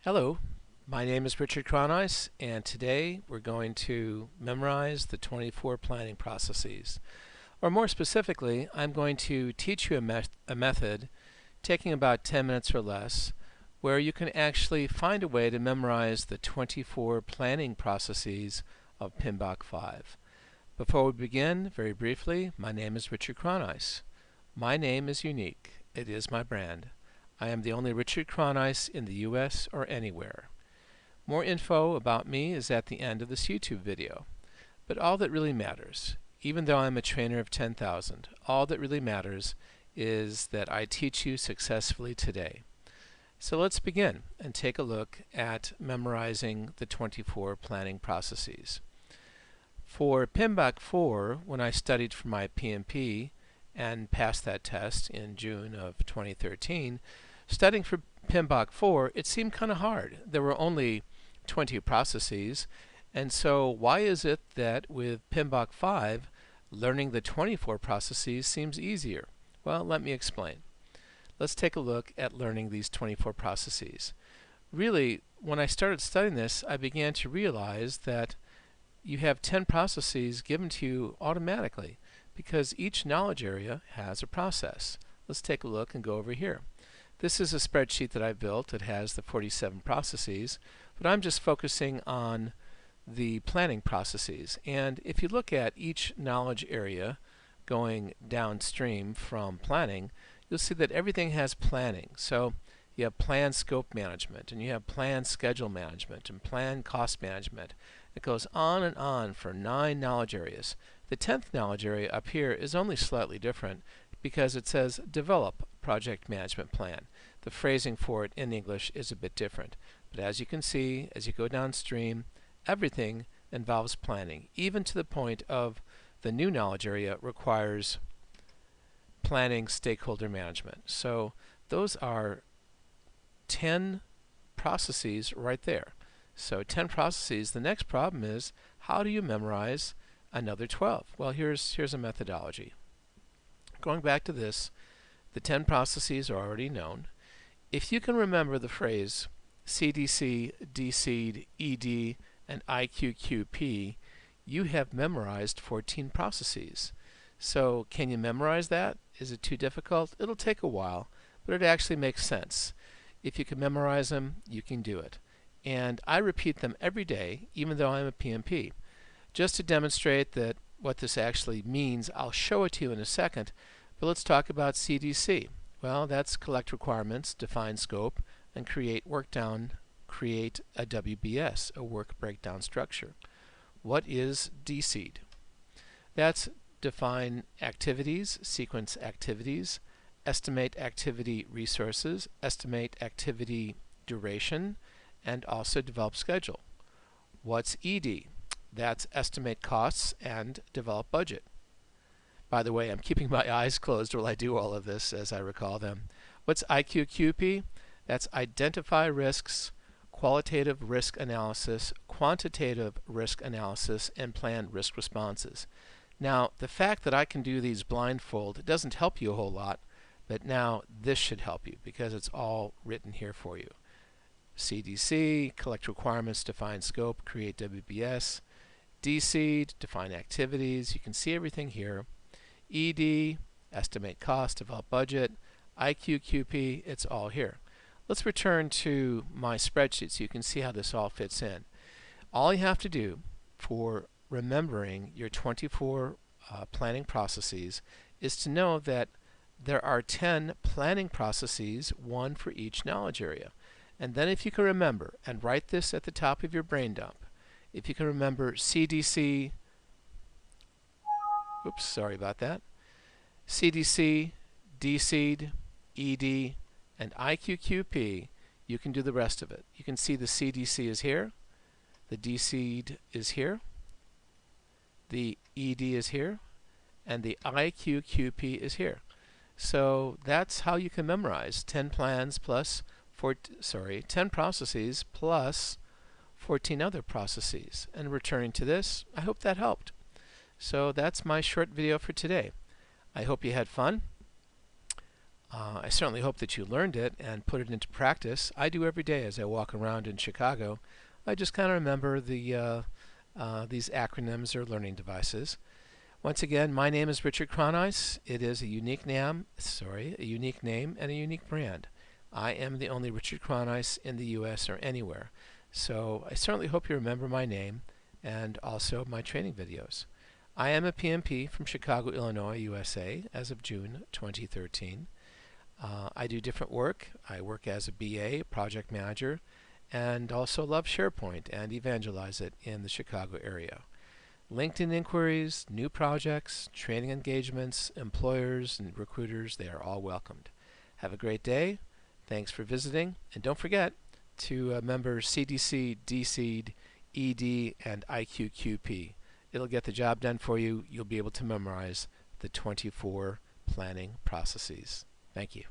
Hello, my name is Richard Kraneis, and today we're going to memorize the 24 planning processes. Or more specifically, I'm going to teach you a method taking about 10 minutes or less where you can actually find a way to memorize the 24 planning processes of PMBOK 5. Before we begin, very briefly, my name is Richard Kraneis. My name is unique. It is my brand. I am the only Richard Kraneis in the US or anywhere. More info about me is at the end of this YouTube video. But all that really matters, even though I'm a trainer of 10,000, all that really matters is that I teach you successfully today. So let's begin and take a look at memorizing the 24 planning processes. For PMBOK 4, when I studied for my PMP and passed that test in June of 2013, studying for PMBOK 4, it seemed kind of hard. There were only 20 processes, and so why is it that with PMBOK 5, learning the 24 processes seems easier? Well, let me explain. Let's take a look at learning these 24 processes. Really, when I started studying this, I began to realize that you have 10 processes given to you automatically because each knowledge area has a process. Let's take a look and go over here. This is a spreadsheet that I built that has the 47 processes, but I'm just focusing on the planning processes. And if you look at each knowledge area going downstream from planning, you'll see that everything has planning. So you have plan scope management, and you have plan schedule management, and plan cost management. It goes on and on for 9 knowledge areas. The 10th knowledge area up here is only slightly different because it says develop project management plan. The phrasing for it in English is a bit different. But as you can see, as you go downstream, everything involves planning, even to the point of the new knowledge area requires planning stakeholder management. So those are 10 processes right there. So 10 processes. The next problem is, how do you memorize another 12? Well, here's a methodology. Going back to this, the 10 processes are already known. If you can remember the phrase CDC, DC'd, ED, and IQQP, you have memorized 14 processes. So can you memorize that? Is it too difficult? It'll take a while, but it actually makes sense. If you can memorize them, you can do it. And I repeat them every day, even though I'm a PMP. Just to demonstrate that what this actually means, I'll show it to you in a second, but let's talk about CDC. Well, that's collect requirements, define scope, and create a WBS, a work breakdown structure. What is DC'd? That's define activities, sequence activities, estimate activity resources, estimate activity duration, and also develop schedule. What's ED? That's estimate costs and develop budget. By the way, I'm keeping my eyes closed while I do all of this as I recall them. What's IQQP? That's identify risks, qualitative risk analysis, quantitative risk analysis, and plan risk responses. Now, the fact that I can do these blindfold doesn't help you a whole lot, but now this should help you because it's all written here for you. CDC, collect requirements, define scope, create WBS. DC'd, define activities. You can see everything here. ED, estimate cost, develop budget. IQQP, it's all here. Let's return to my spreadsheet so you can see how this all fits in. All you have to do for remembering your 24 planning processes is to know that there are 10 planning processes, one for each knowledge area. And then if you can remember, and write this at the top of your brain dump, if you can remember CDC, oops, sorry about that, CDC, DC'd, ED, and IQQP, you can do the rest of it. You can see the CDC is here, the DC'd is here, the ED is here, and the IQQP is here. So that's how you can memorize 10 plans plus 10 processes plus 14 other processes. And returning to this, I hope that helped. So that's my short video for today. I hope you had fun. I certainly hope that you learned it and put it into practice. I do every day as I walk around in Chicago. I just kind of remember these acronyms or learning devices. Once again, my name is Richard Kraneis. It is a unique name, a unique name and a unique brand. I am the only Richard Kraneis in the U.S. or anywhere. So I certainly hope you remember my name and also my training videos. I am a PMP from Chicago, Illinois, USA as of June 2013. I do different work. I work as a BA, project manager, and also love SharePoint and evangelize it in the Chicago area. LinkedIn inquiries, new projects, training engagements, employers and recruiters, they are all welcomed. Have a great day. Thanks for visiting. And don't forget to member CDC, DCED, ED, and IQQP. It'll get the job done for you. You'll be able to memorize the 24 planning processes. Thank you.